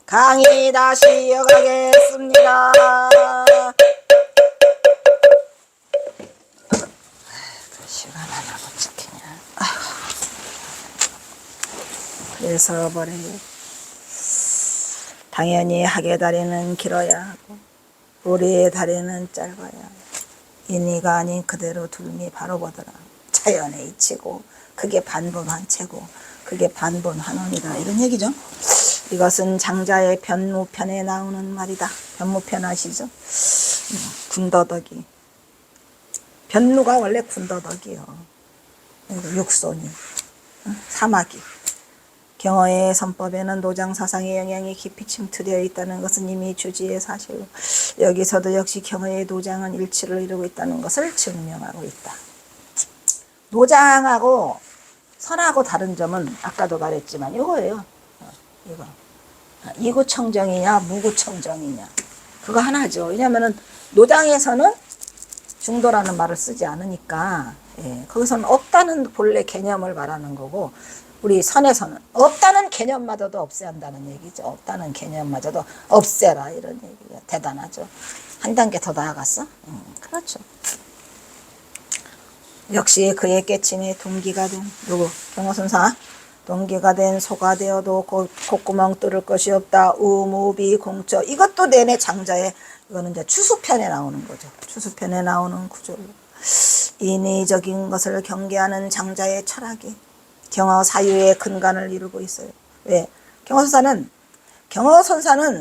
강의 다시 이어가겠습니다. 시간 하나 못 지키냐. 그래서 뭐래, 당연히 학의 다리는 길어야 하고 우리의 다리는 짧아야 하고 인의가 아닌 그대로 둘미 바로 보더라. 자연의 이치고 그게 반본환체고 그게 반본환원이다, 이런 얘기죠. 이것은 장자의 변무편에 나오는 말이다. 변무편 아시죠? 군더더기. 변무가 원래 군더더기요. 육손이, 사마귀. 경어의 선법에는 노장사상의 영향이 깊이 침투되어 있다는 것은 이미 주지의 사실로 여기서도 역시 경어의 노장은 일치를 이루고 있다는 것을 증명하고 있다. 노장하고 선하고 다른 점은 아까도 말했지만 이거예요. 이거. 이구청정이냐 무구청정이냐, 그거 하나죠. 왜냐면은 노장에서는 중도라는 말을 쓰지 않으니까, 거기서는 없다는 본래 개념을 말하는 거고, 우리 선에서는 없다는 개념마저도 없애야 한다는 얘기죠. 없다는 개념마저도 없애라, 이런 얘기가 대단하죠. 한 단계 더 나아갔어? 그렇죠. 역시 그의 깨침에 동기가 된 누구? 경어선사. 동기가 된 소가 되어도 콧구멍 뚫을 것이 없다. 우무비 공처. 이것도 내내 장자의, 이거는 이제 추수편에 나오는 거죠. 추수편에 나오는 구조로 인위적인 것을 경계하는 장자의 철학이 경어 사유의 근간을 이루고 있어요. 왜? 경어선사는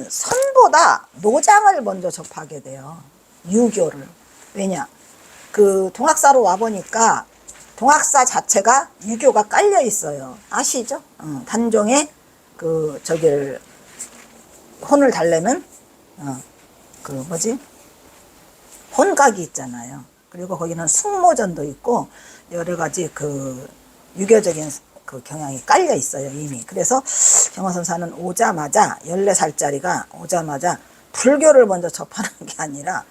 선보다 노장을 먼저 접하게 돼요. 유교를. 왜냐? 그 동학사로 와보니까 동학사 자체가 유교가 깔려 있어요. 아시죠? 단종에 그 저기를 혼을 달래는 그 뭐지? 혼각이 있잖아요. 그리고 거기는 숙모전도 있고 여러 가지 그 유교적인 그 경향이 깔려 있어요, 이미. 그래서 경어선사는 오자마자 14살짜리가 오자마자 불교를 먼저 접하는 게 아니라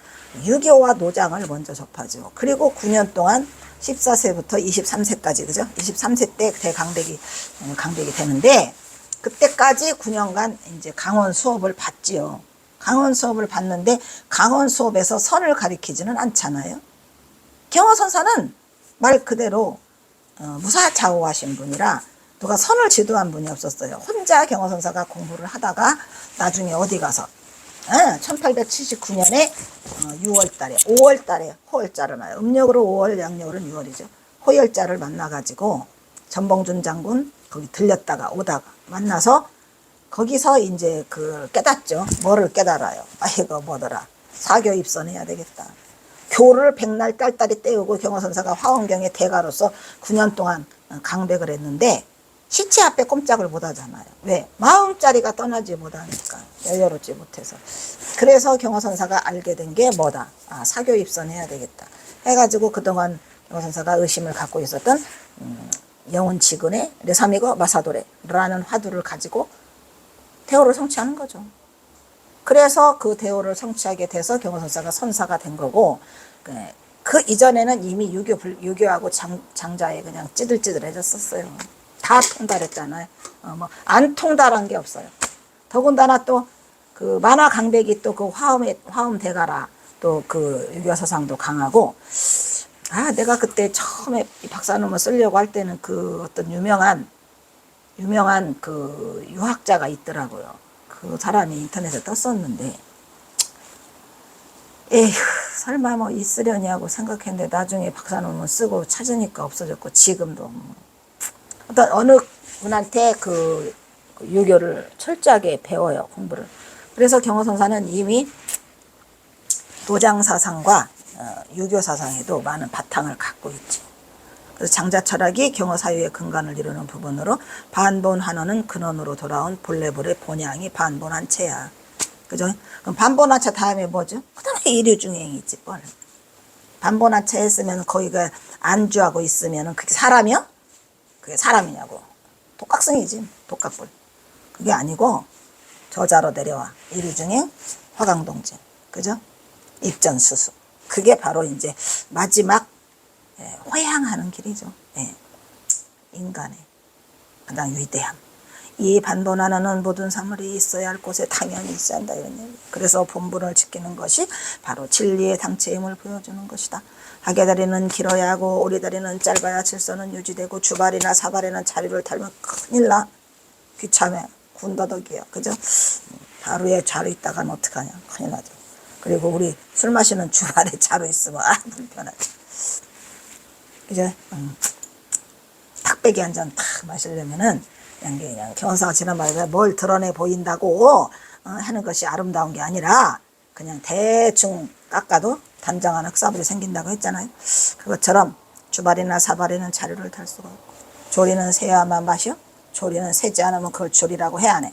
유교와 노장을 먼저 접하죠. 그리고 9년 동안 14세부터 23세까지, 그죠? 23세 때 대강백이 되는데, 그때까지 9년간 이제 강원 수업을 받지요. 강원 수업을 받는데, 강원 수업에서 선을 가리키지는 않잖아요. 경어선사는 말 그대로 무사좌우하신 분이라 누가 선을 지도한 분이 없었어요. 혼자 경어선사가 공부를 하다가 나중에 어디 가서 1879년에 6월달에 5월달에 호열자를 나요. 음력으로 5월, 양력으로는 6월이죠. 호열자를 만나가지고 전봉준 장군 거기 들렸다가 오다가 만나서 거기서 이제 그 깨닫죠. 뭐를 깨달아요? 이거 뭐더라? 사교 입선해야 되겠다. 교를 백날 딸딸이 때우고 경어선사가 화엄경의 대가로서 9년 동안 강백을 했는데 시체 앞에 꼼짝을 못 하잖아요. 왜? 마음자리가 떠나지 못하니까. 여유롭지 못해서. 그래서 경어선사가 알게 된 게 뭐다? 사교 입선해야 되겠다. 해가지고 그동안 경어선사가 의심을 갖고 있었던 영운치근의 르사미거 마사도레라는 화두를 가지고 대오를 성취하는 거죠. 그래서 그 대오를 성취하게 돼서 경어선사가 선사가 된 거고, 그 이전에는 이미 유교하고 장자에 그냥 찌들찌들해졌었어요. 다 통달했잖아요. 뭐 안 통달한 게 없어요. 더군다나 또 그 만화 강백이 또 그 화엄 대가라 또 그 유교 사상도 강하고, 내가 그때 처음에 박사논문 쓰려고 할 때는 그 어떤 유명한 그 유학자가 있더라고요. 그 사람이 인터넷에 떴었는데, 에휴, 설마 뭐 있으려냐고 생각했는데 나중에 박사논문 쓰고 찾으니까 없어졌고, 지금도 어떤 어느 분한테 그 유교를 철저하게 배워요, 공부를. 그래서 경어선사는 이미 노장사상과 유교사상에도 많은 바탕을 갖고 있지. 그래서 장자 철학이 경어 사유의 근간을 이루는 부분으로 반본환원은 근원으로 돌아온 본래불의 본향이 반본환체야. 그죠? 그럼 반본환체 다음에 뭐죠? 그 다음에 이류중행이지, 뭘. 반본환체 했으면 거기가 안주하고 있으면 그게 사람이야? 그게 사람이냐고. 독각성이지, 독각불. 그게 아니고 저자로 내려와. 이류중행, 화강동진. 그죠? 입전수수. 그게 바로 이제 마지막 회향하는 길이죠. 인간의 가장 위대함. 이 반도나는 모든 사물이 있어야 할 곳에 당연히 있어야 한다 이런 얘기. 그래서 본분을 지키는 것이 바로 진리의 당체임을 보여주는 것이다. 하계다리는 길어야 하고 오리다리는 짧아야 질서는 유지되고 주발이나 사발에는 자리를 달면 큰일 나. 귀참해. 군더더기야. 그죠? 바로에 자루 있다가는 어떡하냐. 큰일 나죠. 그리고 우리 술 마시는 주발에 자루 있으면 불편하죠. 그죠? 탁배기 한 잔 탁 마시려면은 그냥 경사가 지난번에 뭘 드러내 보인다고 하는 것이 아름다운 게 아니라 그냥 대충 깎아도 단정한 흑사불이 생긴다고 했잖아요. 그것처럼 주발이나 사발에는 자루를 달 수가 없고 조리는 새야만 마셔? 조리는 새지 않으면 그걸 조리라고 해야 하네.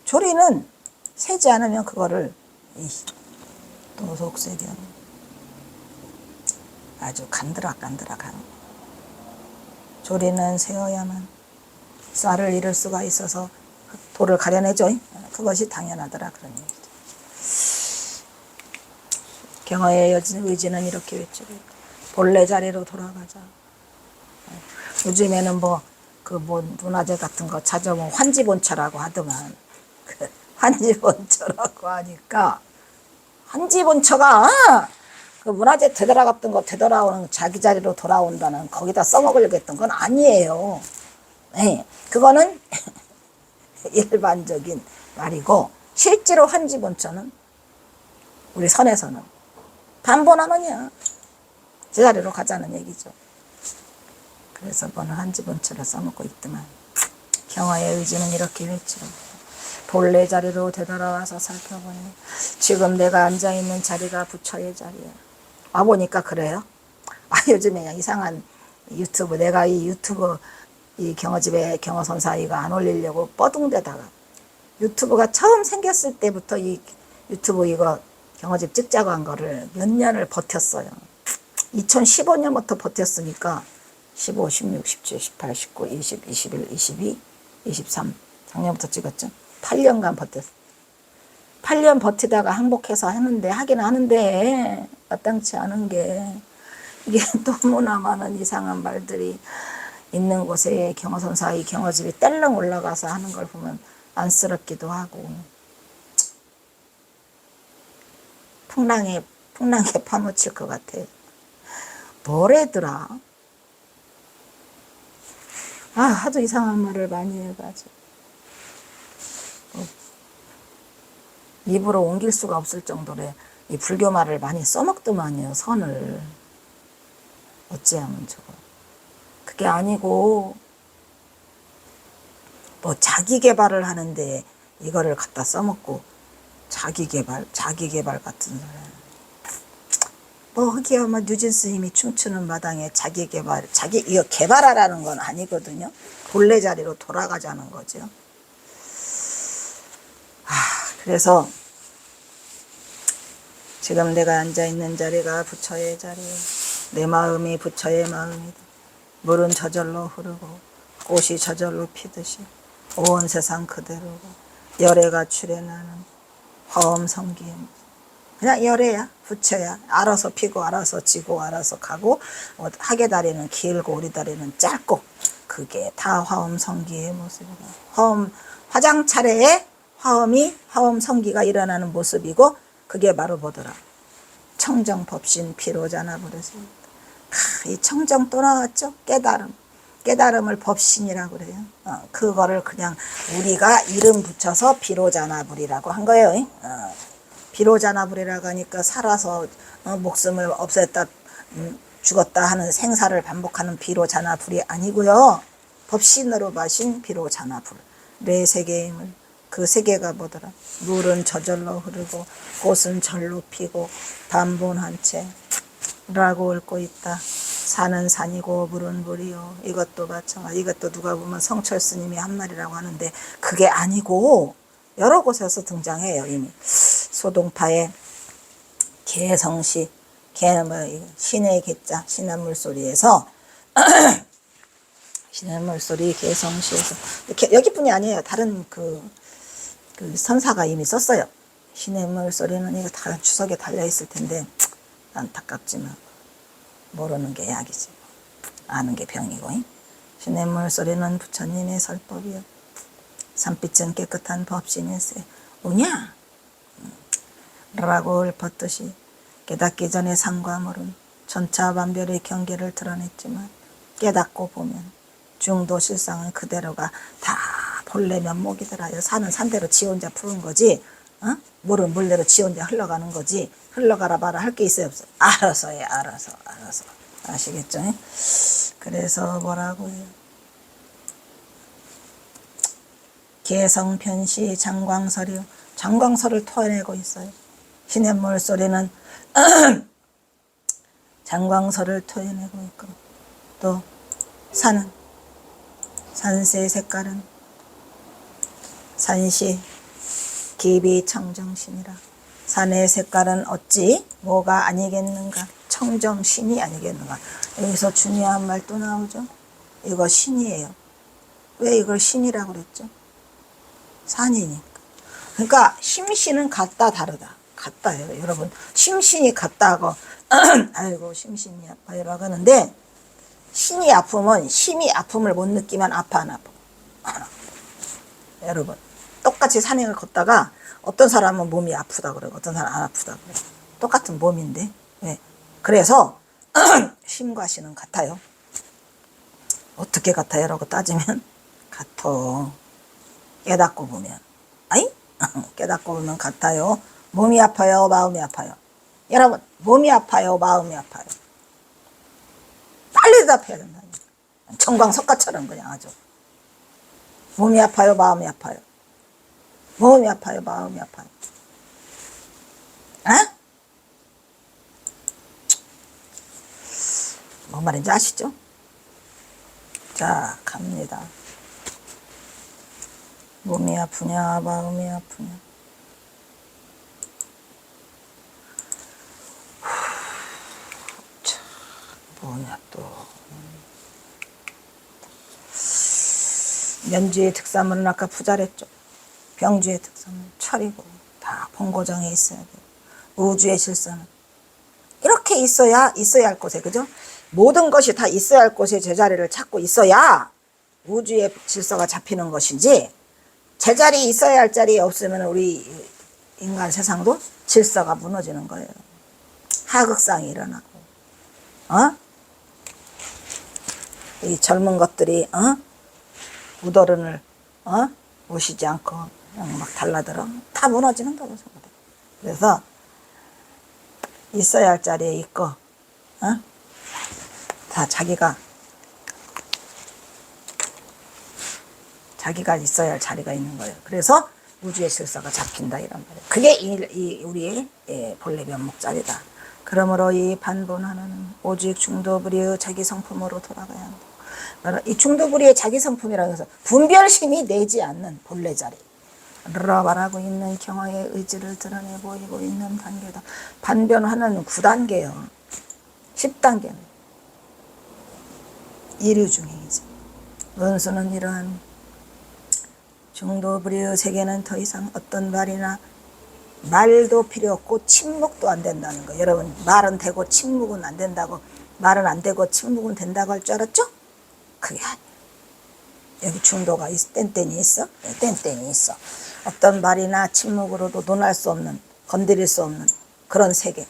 조리는 새지 않으면 그거를 도속세견 아주 간드락간드락하는 조리는 세어야만 쌀을 잃을 수가 있어서 돌을 가려내죠. 그것이 당연하더라 그런 얘기죠. 경어의 의지는 이렇게 외치고 본래 자리로 돌아가자. 요즘에는 문화재 같은 거 찾아보면 환지본처라고 하더만 환지본처라고 하니까 환지본처가 그 문화재 되돌아갔던 거 되돌아오는 자기 자리로 돌아온다는 거기다 써먹으려고 했던 건 아니에요. 네, 그거는 일반적인 말이고 실제로 환지본처는 우리 선에서는 반본하느냐 제자리로 가자는 얘기죠. 그래서 보는 환지본처를 써먹고 있더만 경화의 의지는 이렇게 외치고 본래 자리로 되돌아와서 살펴보니 지금 내가 앉아있는 자리가 부처의 자리야. 와보니까 그래요. 요즘에 그냥 이상한 유튜브 내가 이 유튜브 이 경어집에 경어선사이가 안 올리려고 뻐둥대다가 유튜브가 처음 생겼을 때부터 이 유튜브 이거 경어집 찍자고 한 거를 몇 년을 버텼어요. 2015년부터 버텼으니까 15, 16, 17, 18, 19, 20, 21, 22, 23 작년부터 찍었죠. 8년간 버텼어요. 8년 버티다가 항복해서 하긴 하는데 마땅치 않은 게 이게 너무나 많은 이상한 말들이 있는 곳에 경어선사의 경어집이 딸렁 올라가서 하는 걸 보면 안쓰럽기도 하고 풍랑에 파묻힐 것 같아. 뭐래더라? 하도 이상한 말을 많이 해가지고 입으로 옮길 수가 없을 정도로 이 불교 말을 많이 써먹더만요. 선을 어찌하면 저거 그게 아니고 자기 개발을 하는데 이거를 갖다 써먹고 자기 개발 같은 소리. 하기야 뉴진 스님이 춤추는 마당에 이거 개발하라는 건 아니거든요. 본래 자리로 돌아가자는 거죠. 그래서 지금 내가 앉아있는 자리가 부처의 자리예요. 내 마음이 부처의 마음이다. 물은 저절로 흐르고 꽃이 저절로 피듯이 온 세상 그대로고 열애가 출해나는 화엄성기에 그냥 열애야 부처야. 알아서 피고 알아서 지고 알아서 가고 하계다리는 길고 오리다리는 짧고 그게 다 화엄성기의 모습이다. 화장 차례에 화엄성기가 일어나는 모습이고 그게 바로 뭐더라? 청정법신 피로자나불에서 이 청정 또 나왔죠? 깨달음을 법신이라고 그래요. 그거를 그냥 우리가 이름 붙여서 비로자나불이라고 한 거예요. 비로자나불이라고 하니까 살아서 목숨을 없앴다 죽었다 하는 생사를 반복하는 비로자나불이 아니고요. 법신으로 마신 비로자나불. 내 세계임을 그 세계가 뭐더라? 물은 저절로 흐르고 꽃은 절로 피고 반본한채라고 읊고 있다. 산은 산이고 물은 물이요. 이것도 마찬가지. 이것도 누가 보면 성철 스님이 한 말이라고 하는데 그게 아니고 여러 곳에서 등장해요. 이미 소동파의 개성시 신의 개자 신의 물소리에서 신의 물소리 개성시에서 여기뿐이 아니에요. 다른 그 선사가 이미 썼어요. 신의 물소리는 이거 다 주석에 달려 있을 텐데 안타깝지만 모르는 게 약이지. 아는 게 병이고. 신의 물소리는 부처님의 설법이요. 산빛은 깨끗한 법신일세. 우냐? 라고 읊었듯이 깨닫기 전에 상과물은 천차만별의 경계를 드러냈지만 깨닫고 보면 중도 실상은 그대로가 다 본래 면목이더라요. 산은 산대로 지 혼자 푸는 거지, 물은 물대로 지 혼자 흘러가는 거지. 흘러가라 봐라 할 게 있어요, 없어? 알아서 해, 알아서. 아시겠죠? 그래서 뭐라고 해요? 개성편시 장광설이요. 장광설을 토해내고 있어요. 시냇물 소리는 장광설을 토해내고 있고, 또 산은 산세의 색깔은 산시 기비 청정신이라. 산의 색깔은 어찌 뭐가 아니겠는가? 청정신이 아니겠는가? 여기서 중요한 말 또 나오죠. 이거 신이에요. 왜 이걸 신이라고 그랬죠? 산이니까. 그러니까 심신은 같다 다르다. 같다예요. 여러분 심신이 같다고 아이고 심신이 아파요라고 하는데, 신이 아프면 심이 아픔을 못 느끼면 아파 안 아파? 안 아파. 여러분 똑같이 산행을 걷다가 어떤 사람은 몸이 아프다 그러고 어떤 사람은 안 아프다 그래요. 똑같은 몸인데. 왜? 그래서 심과 신은 같아요. 어떻게 같아요? 라고 따지면 같어. 깨닫고 보면. 아이? 깨닫고 보면 같아요. 몸이 아파요? 마음이 아파요? 여러분 몸이 아파요? 마음이 아파요? 빨리 대답해야 된다. 청광석가처럼 그냥 아주. 몸이 아파요? 마음이 아파요? 몸이 아파요? 마음이 아파요? 에? 뭔 말인지 아시죠? 자, 갑니다. 몸이 아프냐, 마음이 아프냐. 자, 뭐냐 또. 면주의 특산물은 아까 부자랬죠. 병주의 특산물은 철이고 다 본고정에 있어야 돼요. 우주의 질서는 이렇게 있어야 할 곳에, 그죠? 모든 것이 다 있어야 할 곳에 제자리를 찾고 있어야 우주의 질서가 잡히는 것이지, 제자리 있어야 할 자리에 없으면 우리 인간 세상도 질서가 무너지는 거예요. 하극상이 일어나고, 이 젊은 것들이, 우더른을, 모시지 않고, 그냥 막 달라들어. 다 무너지는 거예요. 그래서, 있어야 할 자리에 있고, 다 자기가 있어야 할 자리가 있는 거예요. 그래서 우주의 질서가 잡힌다 이런 말이에요. 그게 우리의 본래 면목자리다. 그러므로 이 반본하나는 오직 중도불이의 자기 성품으로 돌아가야 한다. 이 중도불이의 자기 성품이라고 해서 분별심이 내지 않는 본래 자리. 말하고 있는 경화의 의지를 드러내 보이고 있는 단계다. 반변하는 9단계요. 10단계는 이류중행이지. 은수는 이러한 중도불이의 세계는 더 이상 어떤 말도 필요 없고 침묵도 안 된다는 거. 여러분 말은 되고 침묵은 안 된다고, 말은 안 되고 침묵은 된다고 할 줄 알았죠? 그게 아니야. 여기 중도가 땡땡이 있어? 네, 땡땡이 있어. 어떤 말이나 침묵으로도 논할 수 없는, 건드릴 수 없는 그런 세계.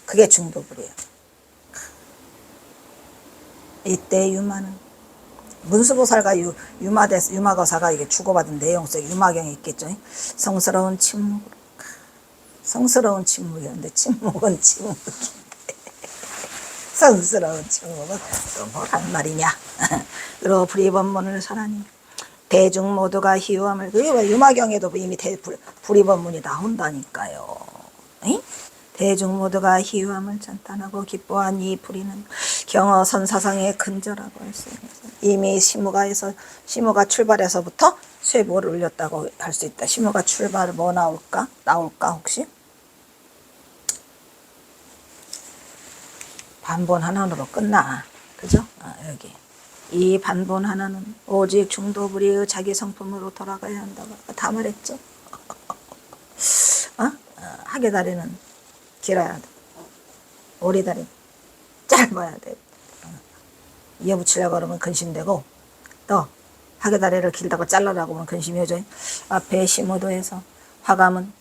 그게 중도불이에요. 이때 유마는 문수보살과 유마거사가 이게 주고받은 내용 속에 유마경에 있겠죠. 성스러운 침묵으로. 성스러운 침묵이었는데 침묵은 침묵인데 성스러운 침묵은 또 뭐란 말이냐. 그리고 불의법문을 설하니 대중 모두가 희유함을. 그게 유마경에도 이미 불의법문이 나온다니까요. 에? 대중 모두가 희유함을 찬탄하고 기뻐한 이 불의는 경어선 사상의 근저라고 할 수 있습니다. 이미 시무가 출발해서부터 쇠보를 올렸다고 할 수 있다. 시무가 출발 뭐 나올까 혹시? 반본 하나로 끝나. 그죠? 여기. 이 반본 하나는 오직 중도불이의 자기 성품으로 돌아가야 한다고 다 말했죠? 하계다리는 길어야 돼. 오리다리 짧아야 돼. 이어붙이려고 그러면 근심되고, 또 하계다리를 길다고 잘라라고 하면 근심이 오죠. 앞에 심우도에서 화감은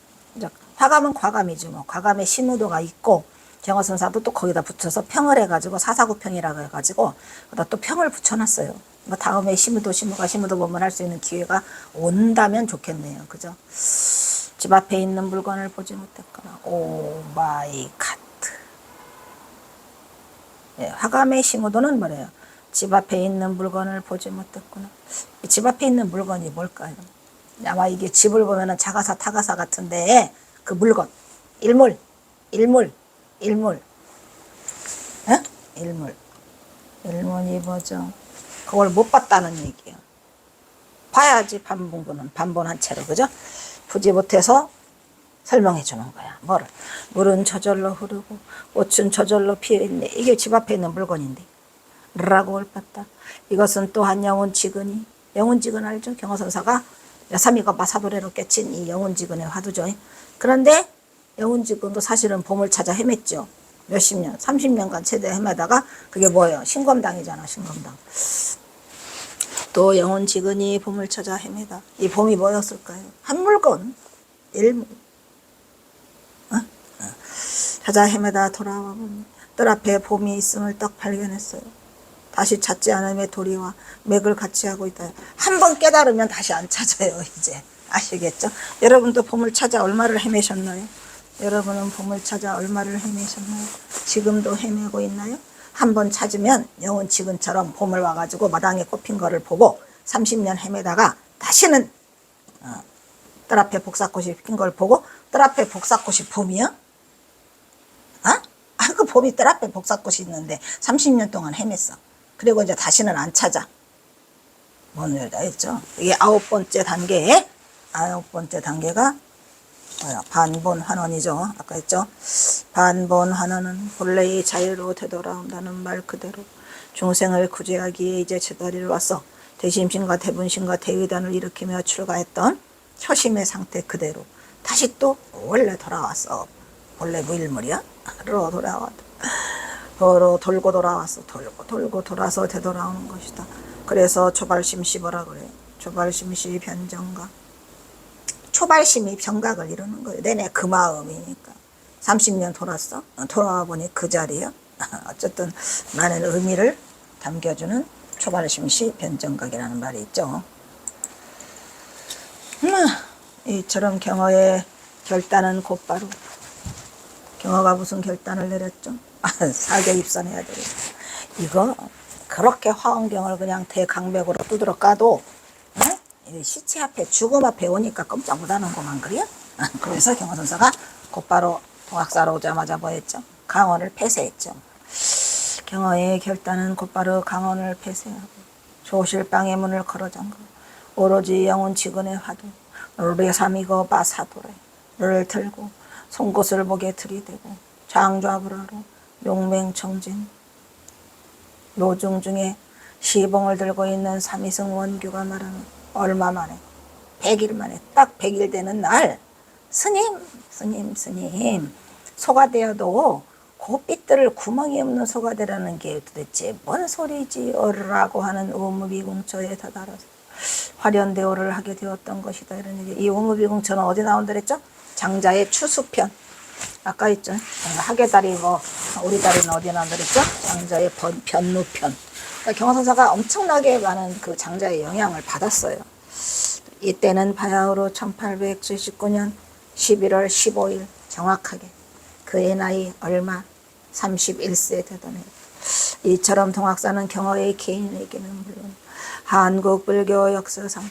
과감이죠. 뭐 과감에 심우도가 있고 경어선사도 또 거기다 붙여서 평을 해가지고 사사구평이라고 해가지고 거기다 또 평을 붙여놨어요. 뭐 다음에 심우도 보면 할 수 있는 기회가 온다면 좋겠네요. 그죠? 집 앞에 있는 물건을 보지 못했거나 오 마이 갓. 예, 화감의 심우도는 뭐래요? 집 앞에 있는 물건을 보지 못했구나. 집 앞에 있는 물건이 뭘까요? 아마 이게 집을 보면은 자가사 타가사 같은데 그 물건 일물 에? 일문이 뭐죠? 그걸 못 봤다는 얘기예요. 봐야지 반본한 채로 그죠? 보지 못해서 설명해 주는 거야. 뭐를? 물은 저절로 흐르고 꽃은 저절로 피어있네. 이게 집 앞에 있는 물건인데 라고 올봤다. 이것은 또한 영혼지근이 영혼지근 알죠? 경어선사가 여삼이가 마사도래로 깨친 이 영혼지근의 화두죠. 그런데 영혼지근도 사실은 봄을 찾아 헤맸죠. 몇십 년, 30년간 최대 헤매다가 그게 뭐예요? 신검당이잖아. 신검당. 또 영혼지근이 봄을 찾아 헤매다. 이 봄이 뭐였을까요? 한 물건, 일물. 찾아 헤매다 돌아와 보니 뜰 앞에 봄이 있음을 딱 발견했어요. 다시 찾지 않음에 도리와 맥을 같이 하고 있다. 한 번 깨달으면 다시 안 찾아요. 이제 아시겠죠? 여러분도 봄을 찾아 얼마를 헤매셨나요? 여러분은 봄을 찾아 얼마를 헤매셨나요? 지금도 헤매고 있나요? 한 번 찾으면 영혼 지근처럼 봄을 와가지고 마당에 꽃핀 거를 보고 30년 헤매다가 다시는 뜰 앞에 복사꽃이 핀 걸 보고 뜰 앞에 복사꽃이 봄이요? 그 봄이 뜰 앞에 복사꽃이 있는데 30년 동안 헤맸어. 그리고 이제 다시는 안 찾아. 뭔 일이다 했죠? 이게 아홉 번째 단계가 뭐야? 반본환원이죠. 아까 했죠? 반본환원은 본래의 자유로 되돌아온다는 말 그대로 중생을 구제하기에 이제 제자리를 왔어. 대심신과 대분신과 대의단을 일으키며 출가했던 초심의 상태 그대로 다시 또 원래 돌아왔어. 원래 무일물이야? 로 돌아왔다. 돌고 돌아왔어. 돌고 돌아서 되돌아오는 것이다. 그래서 초발심시 뭐라 그래요? 초발심시 변정각. 초발심이 병각을 이루는 거예요. 내내 그 마음이니까. 30년 돌았어? 돌아와 보니 그 자리야? 어쨌든 많은 의미를 담겨주는 초발심시 변정각이라는 말이 있죠. 이처럼 경어의 결단은 곧바로 경어가 무슨 결단을 내렸죠? 사계 입선해야 되겠다. 이거 그렇게 화엄경을 그냥 대강맥으로 두드러 까도 시체 앞에 죽음 앞에 오니까 깜짝 못하는구만 그래요? 그래서 경어선사가 곧바로 동학사로 오자마자 뭐 했죠? 강원을 폐쇄했죠. 경어의 결단은 곧바로 강원을 폐쇄하고 조실방의 문을 걸어 잠그고 오로지 영혼 직원의 화두 르삼이거 바사도래를 들고 송곳을 목에 들이대고 장좌불하로 용맹청진 노중 중에 시봉을 들고 있는 삼이승 원규가 말하는 얼마 만에 100일 만에 딱 100일 되는 날 스님 소가 되어도 고삐들을 구멍이 없는 소가 되라는 게 도대체 뭔 소리지 라고 하는 우무비공처에 다다라서 화련대오를 하게 되었던 것이다. 이런 얘기. 이 우무비공처는 어디 나온다 그랬죠? 장자의 추수편. 아까 있죠. 하계다리 우리 다리는 어디 나온다 그랬죠? 장자의 변무편. 그러니까 경어선사가 엄청나게 많은 그 장자의 영향을 받았어요. 이때는 바야흐로 1879년 11월 15일 정확하게 그의 나이 얼마? 31세 되더네요. 이처럼 동학사는 경어의 개인에게는 물론 한국 불교 역사상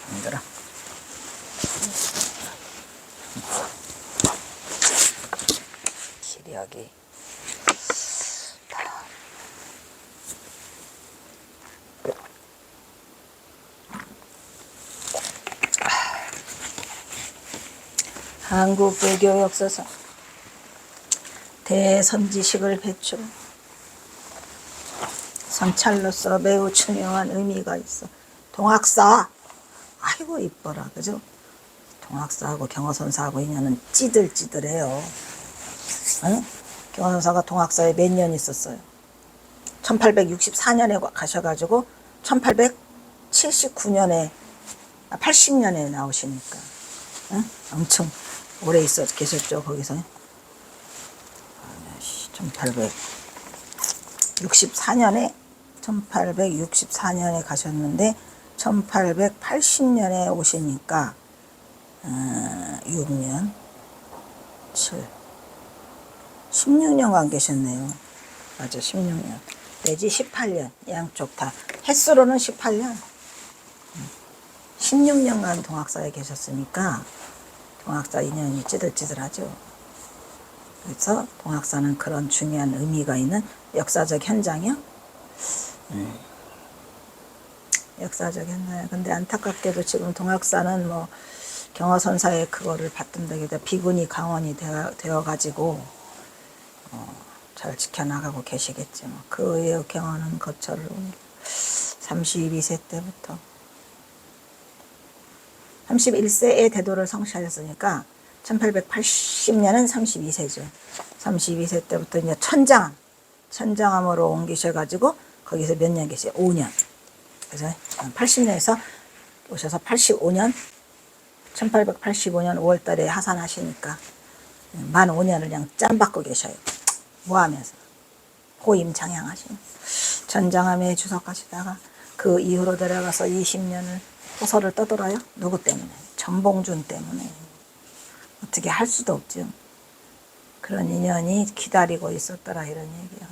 힘들어. 시력이 한국 불교 역사상 대선지식을 배출 선찰로서 매우 중요한 의미가 있어. 동학사 아이고 이뻐라 그죠? 동학사하고 경어선사하고 인연은 찌들찌들해요. 응? 경화선사가 동학사에 몇 년 있었어요? 1864년에 가셔가지고 1879년에 80년에 나오시니까 응? 엄청 오래 있어 계셨죠 거기서. 1864년에 가셨는데 1880년에 오시니까 6년 16년간 계셨네요. 맞아, 16년 내지 18년 양쪽 다 횟수로는 18년 16년간 동학사에 계셨으니까 동학사 인연이 찌들찌들하죠. 그래서 동학사는 그런 중요한 의미가 있는 역사적 현장이요. 역사적 현장. 근데 안타깝게도 지금 동학사는 뭐 경화선사의 그거를 받든다기보다 비군이 강원이 되어가지고 잘 지켜나가고 계시겠지. 뭐. 그 후에 경화는 거처를 32세 때부터 31세에 대도를 성취하셨으니까 1880년은 32세죠. 32세 때부터 이제 천장암으로 옮기셔가지고 거기서 몇 년 계세요? 5년. 그래서 80년에서 오셔서 85년 1885년 5월달에 하산하시니까 만 5년을 그냥 짬받고 계셔요. 뭐하면서 호임장양하시는 전장암에 주석하시다가 그 이후로 들어가서 20년을 호소를 떠돌아요. 누구 때문에? 전봉준 때문에. 어떻게 할 수도 없죠. 그런 인연이 기다리고 있었더라 이런 얘기야.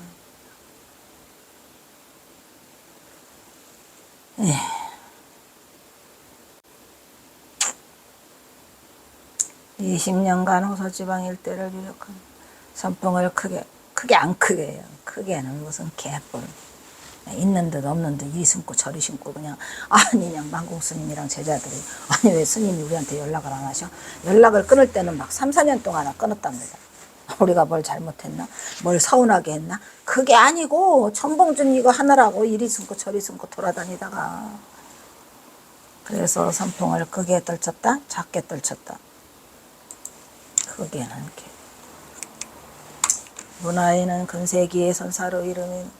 20년간 호서지방 일대를 유력한 선풍을 크게 안 크게 해요. 크게는 무슨 개뿔. 있는 듯 없는 듯 이리 숨고 저리 숨고 그냥 그냥 만공 스님이랑 제자들이 아니 왜 스님이 우리한테 연락을 안 하셔? 연락을 끊을 때는 막 3, 4년 동안 끊었답니다. 우리가 뭘 잘못했나? 뭘 서운하게 했나? 그게 아니고 천봉준 이거 하느라고 이리 숨고 저리 숨고 돌아다니다가 그래서 선풍을 크게 떨쳤다 작게 떨쳤다. 크게는 이렇게 문화에는 근세기의 선사로 이름인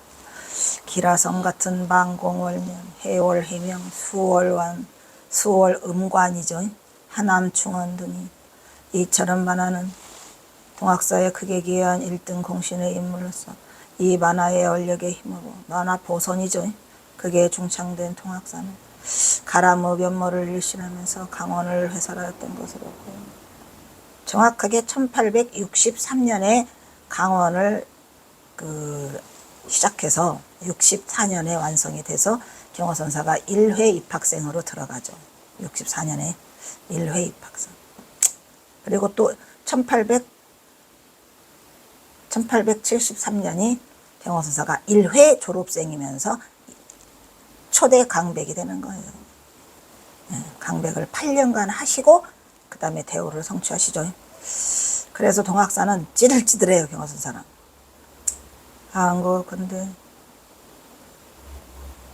기라성 같은 만공월면, 해월해명, 수월완, 수월음관이죠. 하남충원 등이 이처럼 만화는 동학사에 크게 기여한 1등 공신의 인물로서 이 만화의 얼력의 힘으로 만화 보선이죠. 그게 중창된 동학사는 가람의 면모를 일신하면서 강원을 회설하였던 것으로 보입니다. 정확하게 1863년에 강원을 시작해서 64년에 완성이 돼서 경화선사가 1회 입학생으로 들어가죠. 64년에 1회 입학생. 그리고 또 1873년이 경화선사가 1회 졸업생이면서 초대 강백이 되는 거예요. 강백을 8년간 하시고 그 다음에 대우를 성취하시죠. 그래서 동학사는 찌들찌들해요. 경화선사는. 근데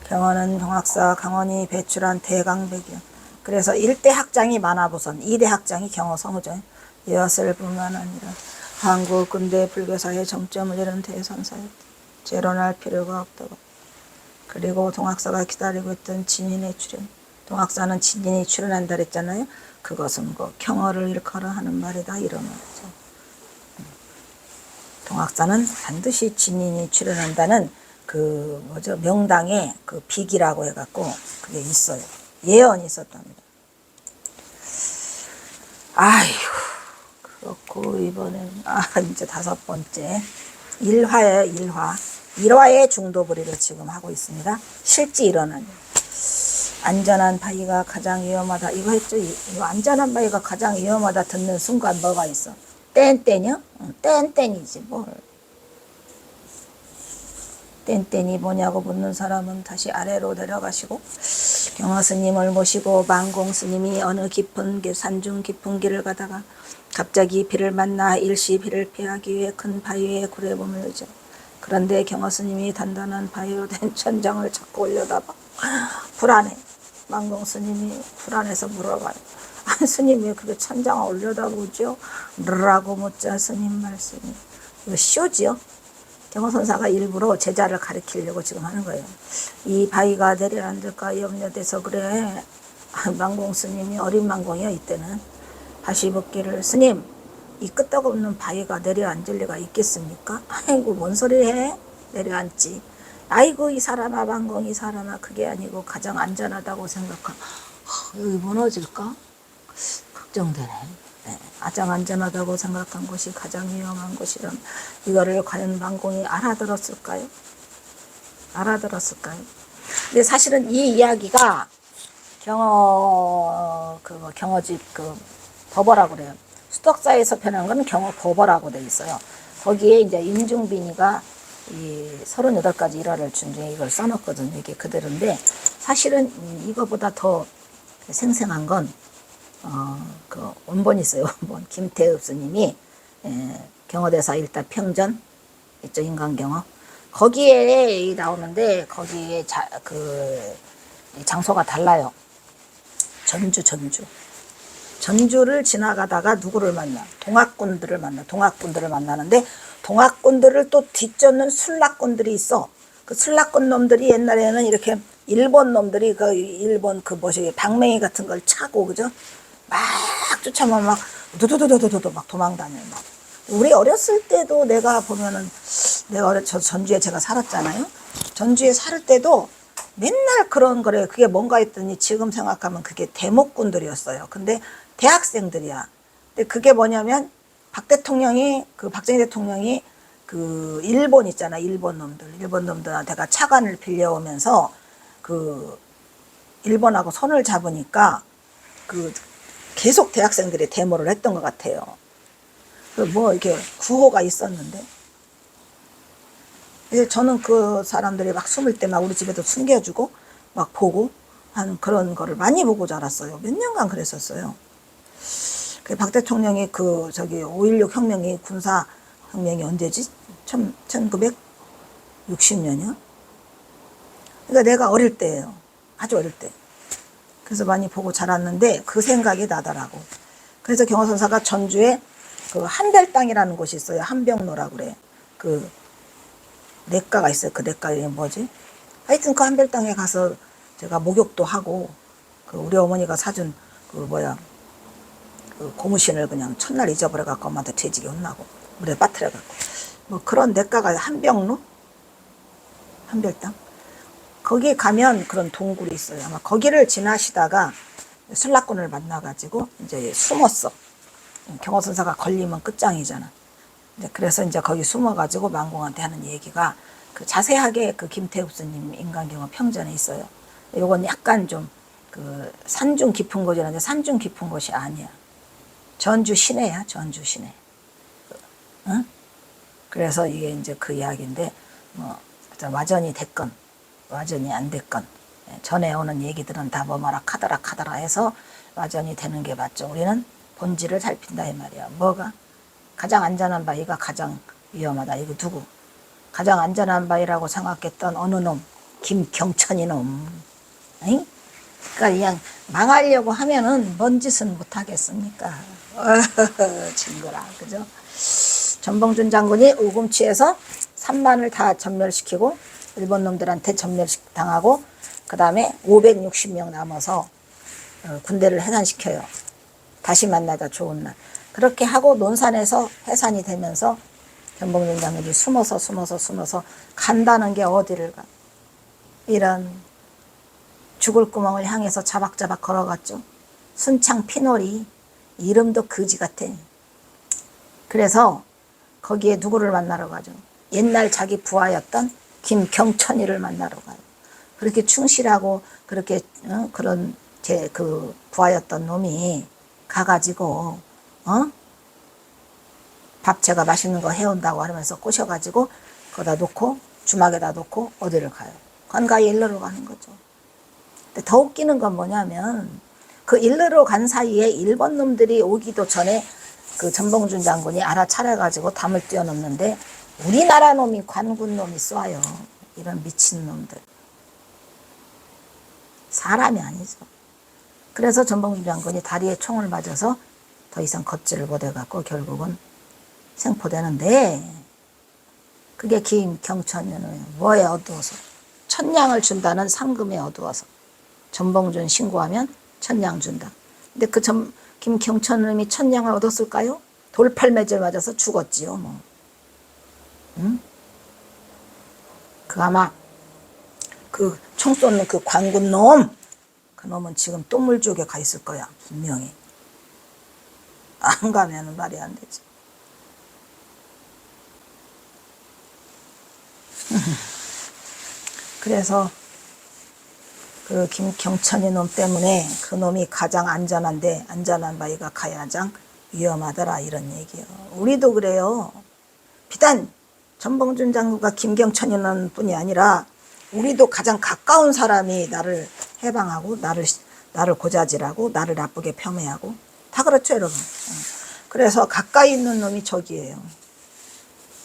경화는 동학사 강원이 배출한 대강백이요. 그래서 1대 학장이 만화보선, 2대 학장이 경화성우죠. 이것을 뿐만 아니라 한국 근대 불교사의 정점을 이룬 대선사였다. 재론할 필요가 없다고. 그리고 동학사가 기다리고 있던 진인의 출현. 동학사는 진인이 출현한다 그랬잖아요. 그것은 경어를 일컬어 하는 말이다 이런 말이죠. 동학사는 반드시 진인이 출현한다는 명당에 빅이라고 해갖고 그게 있어요. 예언이 있었답니다. 그렇고 이번엔 이제 5번째 일화예요. 일화의 중도부리를 지금 하고 있습니다. 실제 일어나는 안전한 바위가 가장 위험하다. 이거 했죠? 이거 안전한 바위가 가장 위험하다 듣는 순간 뭐가 있어? 땡땡이요? 땡땡이지 뭘. 땡땡이 뭐냐고 묻는 사람은 다시 아래로 내려가시고 경화스님을 모시고 만공스님이 어느 깊은 산중 깊은 길을 가다가 갑자기 비를 만나 일시 비를 피하기 위해 큰 바위에 구레범을 넣죠. 그런데 경화스님이 단단한 바위로 된 천장을 자꾸 올려다봐 불안해. 만공스님이 불안해서 물어봐요. 스님 왜 그렇게 천장을 올려다보죠? 라고 묻자 스님 말씀이 이거 쇼지요. 경호선사가 일부러 제자를 가리키려고 지금 하는 거예요. 이 바위가 내려앉을까 염려돼서 그래. 망공 스님이 어린 망공이요 이때는. 다시 묻기를 스님 이 끄떡없는 바위가 내려앉을 리가 있겠습니까? 아이고 뭔 소리 해? 내려앉지. 아이고 이 사람아 망공 이 사람아 그게 아니고 가장 안전하다고 생각한 여기 무너질까? 걱정되네. 네, 가장 안전하다고 생각한 곳이 가장 위험한 곳이란 이거를 과연 망공이 알아들었을까요? 알아들었을까요? 근데 사실은 이 이야기가 경어집 법어라고 그래요. 수덕사에서 편한 건 경어 법어라고 돼 있어요. 거기에 이제 임중빈이가 이 38가지 일화를 준 중에 이걸 써놨거든요. 이게 그대로인데 사실은 이거보다 더 생생한 건 그 원본이 있어요. 원본 김태읍 스님이 경어대사 일단 평전 있죠. 인간경어 거기에 나오는데 거기에 장소가 달라요. 전주를 지나가다가 누구를 만나? 동학꾼들을 만나는데 동학꾼들을 또 뒤쫓는 술락꾼들이 있어. 그 술락꾼 놈들이 옛날에는 이렇게 일본 놈들이 일본 방맹이 같은 걸 차고 그죠? 막 쫓아오면 막 두두두두두두 막 도망다녀요. 막. 우리 어렸을 때도 내가 보면은 저 전주에 제가 살았잖아요. 전주에 살 때도 맨날 그런 거래요. 그게 뭔가 했더니 지금 생각하면 그게 대목꾼들이었어요. 근데 대학생들이야. 근데 그게 뭐냐면 박정희 대통령이 그 일본 있잖아. 일본 놈들한테가 차관을 빌려오면서 그 일본하고 손을 잡으니까 계속 대학생들이 데모를 했던 것 같아요. 뭐 이렇게 구호가 있었는데. 저는 그 사람들이 막 숨을 때 막 우리 집에도 숨겨주고 막 보고 하는 그런 거를 많이 보고 자랐어요. 몇 년간 그랬었어요. 박 대통령이 5.16 혁명이 군사 혁명이 언제지? 1960년이요? 그러니까 내가 어릴 때예요. 아주 어릴 때. 그래서 많이 보고 자랐는데 그 생각이 나더라고. 그래서 경호선사가 전주에 한별당이라는 곳이 있어요. 한병로라고 그래. 냇가가 있어요. 그 냇가 이름이 뭐지? 하여튼 그 한별당에 가서 제가 목욕도 하고 우리 어머니가 사준 고무신을 그냥 첫날 잊어버려갖고 엄마한테 돼지게 혼나고 물에 빠뜨려갖고 뭐 그런 냇가가 한병로? 한별당? 거기 가면 그런 동굴이 있어요. 아마 거기를 지나시다가 술락꾼을 만나가지고 이제 숨었어. 경호선사가 걸리면 끝장이잖아. 그래서 이제 거기 숨어가지고 망공한테 하는 얘기가 자세하게 김태읍 스님 인간경어 평전에 있어요. 요건 약간 좀 산중 깊은 곳이라는데 산중 깊은 곳이 아니야. 전주 시내야, 전주 시내. 응? 그래서 이게 이제 그 이야기인데 뭐 와전이 됐건 와전이 안 됐건 전에 오는 얘기들은 다 뭐마라 카더라 해서 와전이 되는 게 맞죠. 우리는 본질을 살핀다 이 말이야. 뭐가? 가장 안전한 바위가 가장 위험하다. 이거 누구? 가장 안전한 바위라고 생각했던 어느 놈? 김경천이 놈. 응? 그러니까 그냥 망하려고 하면은 뭔 짓은 못하겠습니까? 징그라. 그죠? 전봉준 장군이 우금치에서 3만을 다 전멸시키고 일본 놈들한테 전멸당하고 그 다음에 560명 남아서 군대를 해산시켜요. 다시 만나자 좋은 날. 그렇게 하고 논산에서 해산이 되면서 전봉준 장군이 숨어서 간다는 게 어디를 가. 이런 죽을 구멍을 향해서 자박자박 걸어갔죠. 순창 피놀이 이름도 거지 같아. 그래서 거기에 누구를 만나러 가죠? 옛날 자기 부하였던 김경천이를 만나러 가요. 그렇게 충실하고 그렇게 그런 부하였던 놈이 가가지고 밥 제가 맛있는 거 해온다고 하면서 꼬셔가지고 거기다 놓고 주막에다 놓고 어디를 가요? 관가에 일러러 가는 거죠. 근데 더 웃기는 건 뭐냐면 그 일러러 간 사이에 일본 놈들이 오기도 전에 전봉준 장군이 알아차려가지고 담을 뛰어넘는데 우리나라 놈이 관군 놈이 쏴요. 이런 미친 놈들. 사람이 아니죠. 그래서 전봉준 장군이 다리에 총을 맞아서 더 이상 걷지를 못해갖고 결국은 생포되는데 그게 김경천이는 뭐에 어두워서 천냥을 준다는 상금에 어두워서 전봉준 신고하면 천냥 준다. 근데 그 김경천님이 천냥을 얻었을까요? 돌팔매질 맞아서 죽었지요. 뭐. 응? 그 아마 그 총 쏘는 그 관군 놈, 그 놈은 지금 똥물쪽에 가 있을 거야 분명히. 안 가면은 말이 안 되지. 그래서 그 김경천이 놈 때문에 그 놈이 가장 안전한데 안전한 바위가 가장 위험하더라 이런 얘기요. 우리도 그래요. 비단 전봉준 장군과 김경천이 놈 뿐이 아니라 우리도 가장 가까운 사람이 나를 해방하고 나를 고자질하고 나를 나쁘게 폄훼하고 다 그렇죠 여러분. 그래서 가까이 있는 놈이 적이에요.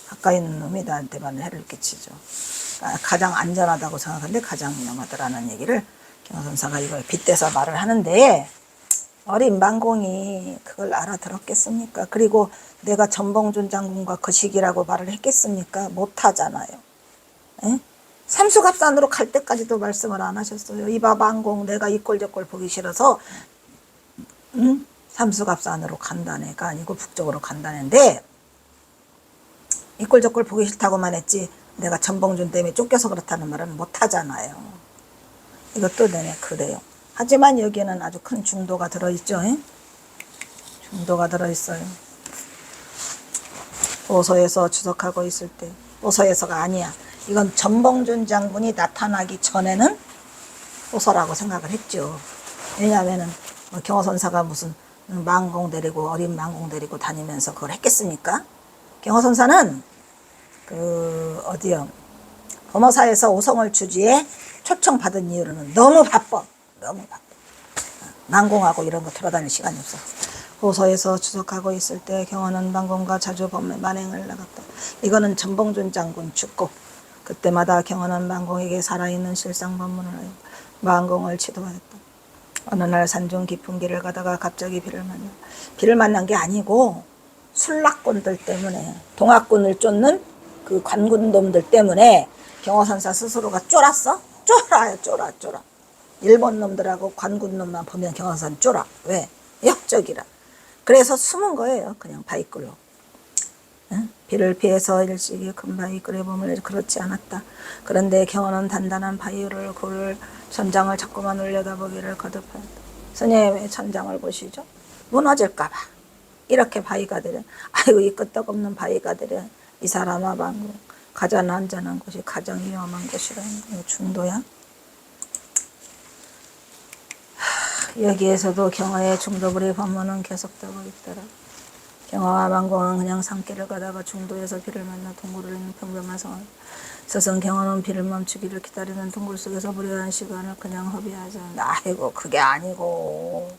가까이 있는 놈이 나한테만 해를 끼치죠. 가장 안전하다고 생각하는데 가장 위험하더라는 얘기를 경선사가 이걸 빗대서 말을 하는데 어린 만공이 그걸 알아들었겠습니까? 그리고 내가 전봉준 장군과 그 시기라고 말을 했겠습니까? 못하잖아요. 에? 삼수갑산으로 갈 때까지도 말씀을 안 하셨어요. 이봐 만공 내가 이 꼴 저 꼴 보기 싫어서 삼수갑산으로 간다네가 아니고 북쪽으로 간다는데 이 꼴 저 꼴 보기 싫다고만 했지 내가 전봉준 때문에 쫓겨서 그렇다는 말은 못하잖아요. 이것도 내내 그래요. 하지만 여기에는 아주 큰 중도가 들어있죠. 에? 중도가 들어있어요. 오서에서 추석하고 있을 때 오서에서가 아니야. 이건 전봉준 장군이 나타나기 전에는 오서라고 생각을 했죠. 왜냐하면 경호선사가 무슨 만공 데리고 어린 만공 데리고 다니면서 그걸 했겠습니까? 경호선사는 어디요? 범어사에서 오성을 주지에 초청받은 이유로는 너무 바빠. 너무 바빠. 만공하고 이런 거 돌아다닐 시간이 없어. 호서에서 추석하고 있을 때 경호는 만공과 자주 만행을 나갔다. 이거는 전봉준 장군 죽고 그때마다 경호는 만공에게 살아있는 실상 법문을 하여 만공을 지도하였다. 어느 날 산중 깊은 길을 가다가 갑자기 비를 만난 게 아니고 술락꾼들 때문에 동학군을 쫓는 그 관군놈들 때문에 경호선사 스스로가 쫄았어? 쫄아. 일본 놈들하고 관군 놈만 보면 경호선 쫄아. 왜? 역적이라. 그래서 숨은 거예요. 그냥 바위굴로. 응? 비를 피해서 일찍이 큰 바위굴에 몸을 그렇지 않았다. 그런데 경호는 단단한 바위를 굴 천장을 자꾸만 올려다보기를 거듭하였다. 스님의 천장을 보시죠. 무너질까봐. 이렇게 바위가 되려. 아이고 이 끄떡없는 바위가 되려. 이 사람아 방금 가장 안전한 곳이 가장 위험한 곳이라는 거 중도야. 여기에서도 경화의 중도불의 법문은 계속되고 있더라. 경화와 만공은 그냥 산길을 가다가 중도에서 비를 만나 동굴을 있는 평범한 상황. 스승 경화는 비를 멈추기를 기다리는 동굴 속에서 무료한 시간을 그냥 허비하지 않는다. 아이고 그게 아니고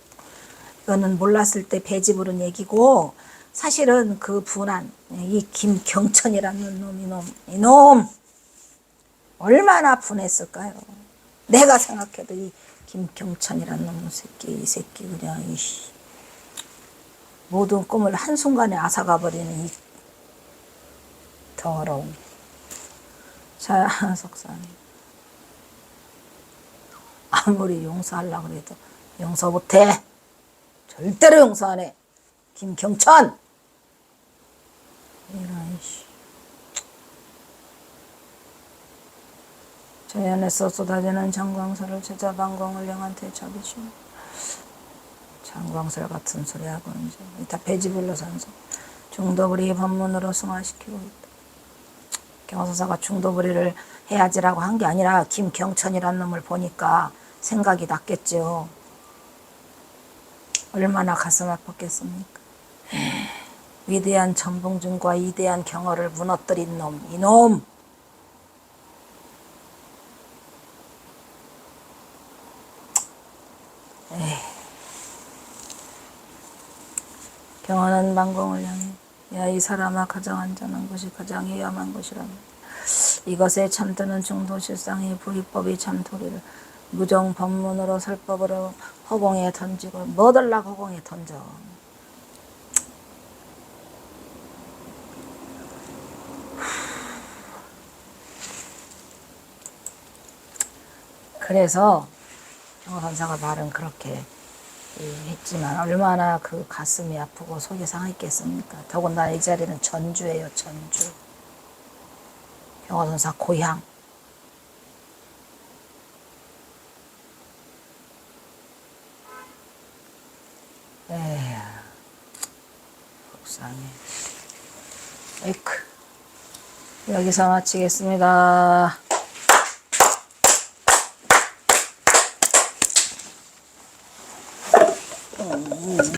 이거는 몰랐을 때 배집으로는 얘기고 사실은 그 분한 이 김경천이라는 이놈 얼마나 분했을까요? 내가 생각해도 이 김경천이라는 놈 새끼 이 새끼 그냥 모든 꿈을 한순간에 앗아가버리는 이 더러운 자 석사님 아무리 용서하려고 해도 용서 못해. 절대로 용서 안 해. 김경천 이런 자연에서 쏟아지는 장광설을 제자 방광을 영한테 잡으시오. 장광설 같은 소리 하고 이제 다 배지불러 산소 중도부리 법문으로 승화시키고 있다. 경호선사가 중도부리를 해야지라고 한 게 아니라 김경천이라는 놈을 보니까 생각이 났겠죠. 얼마나 가슴 아팠겠습니까? 위대한 전봉준과 위대한 경호를 무너뜨린 놈, 이놈! 경호는 만공을 향해 야 이 사람아 가장 안전한 것이 가장 위험한 것이라며 이것에 참드는 중도실상의 불이법이 참도리를 무정 법문으로 설법으로 허공에 던지고 뭐들락 허공에 던져. 그래서 경호 선사가 말은 그렇게 했지만 얼마나 그 가슴이 아프고 속이 상했겠습니까? 더군다나 이 자리는 전주예요, 전주. 경호 선사 고향. 에휴, 속상해. 에이크. 여기서 마치겠습니다.